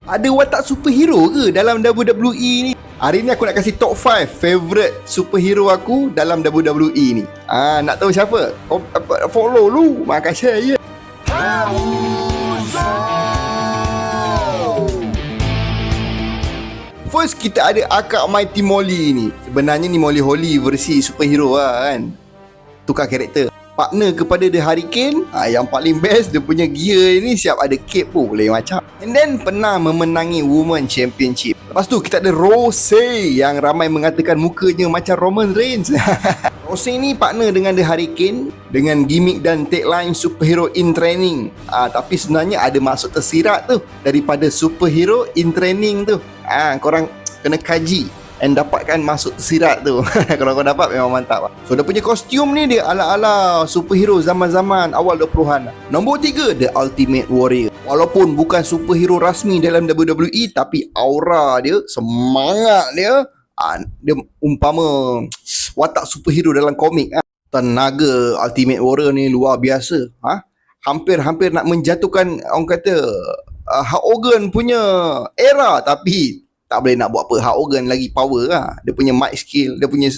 Ada watak superhero ke dalam WWE ni? Hari ni aku nak kasih top 5 favourite superhero aku dalam WWE ni. Nak tahu siapa? Follow lu, makan share je. First kita ada Akak Mighty Molly ni. Sebenarnya ni Molly Holly versi superhero lah kan. Tukar karakter. Partner kepada The Hurricane. Yang paling best, dia punya gear ni siap ada cape pun boleh macam. And then pernah memenangi Women Championship. Lepas tu kita ada Rose, yang ramai mengatakan mukanya macam Roman Reigns. Rose ni partner dengan The Hurricane dengan gimmick dan tagline superhero in training. Tapi sebenarnya ada maksud tersirat tu daripada superhero in training tu. Korang kena kaji and dapatkan maksud tersirat tu. Kalau kau dapat memang mantap. So dia punya kostum ni dia ala-ala superhero zaman-zaman awal 20-an. Nombor 3, The Ultimate Warrior. Walaupun bukan superhero rasmi dalam WWE, tapi aura dia, semangat dia, dia umpama watak superhero dalam komik. Tenaga Ultimate Warrior ni luar biasa. Hampir-hampir nak menjatuhkan orang kata Hulk Hogan punya era, tapi tak boleh nak buat apa. Hulk Hogan lagi power lah. Dia punya mic skill, dia punya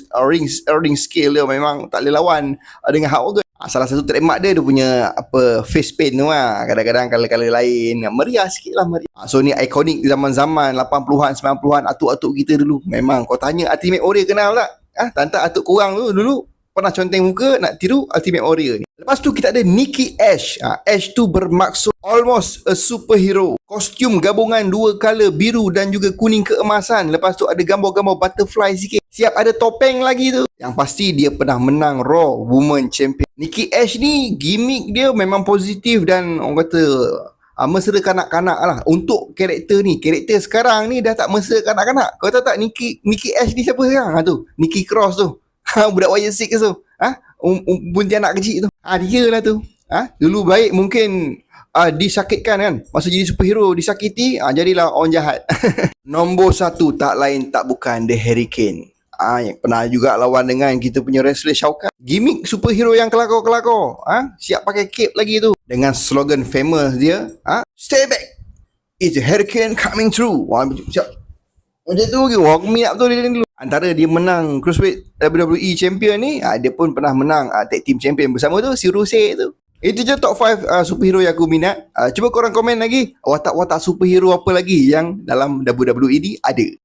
ring skill dia memang tak boleh lawan dengan Hulk Hogan. Salah satu trademark dia punya face paint tu lah. Kadang-kadang color-color lain, meriah sikit lah, meriah. So ni ikonik zaman-zaman 80-an 90-an, atuk-atuk kita dulu. Memang kau tanya Ultimate Warrior kenal tak? Tantang atuk korang tu dulu pernah conteng muka nak tiru Ultimate Warrior ni. Lepas tu kita ada Nikki Ash. Ash tu bermaksud almost a superhero. Kostum gabungan dua color, biru dan juga kuning keemasan. Lepas tu ada gambar-gambar butterfly sikit. Siap ada topeng lagi tu. Yang pasti dia pernah menang Raw Women Champion. Nikki Ash ni gimmick dia memang positif dan orang kata mesra kanak-kanak lah. Untuk karakter ni, karakter sekarang ni dah tak mesra kanak-kanak. Kau tahu tak Nikki Ash ni siapa sekarang? Tu Nikki Cross tu. Budak YS6 tu. Pontianak kecil tu. Dia lah tu. Dulu baik mungkin disakitkan kan. Masa jadi superhero disakiti, jadilah orang jahat. Nombor 1 tak lain tak bukan The Hurricane. Yang pernah juga lawan dengan kita punya wrestler Shao Kahn. Gimmick superhero yang kelakor-kelakor. Siap pakai cape lagi tu. Dengan slogan famous dia, stay back, it's a hurricane coming through. Siap. Macam tu lagi. Aku minat tu dia dulu. Antara dia menang Cruiserweight WWE Champion ni, dia pun pernah menang Tag Team Champion bersama tu, si Rose tu. Itu je top 5 superhero yang aku minat. Cuba korang komen lagi watak-watak superhero apa lagi yang dalam WWE ni ada.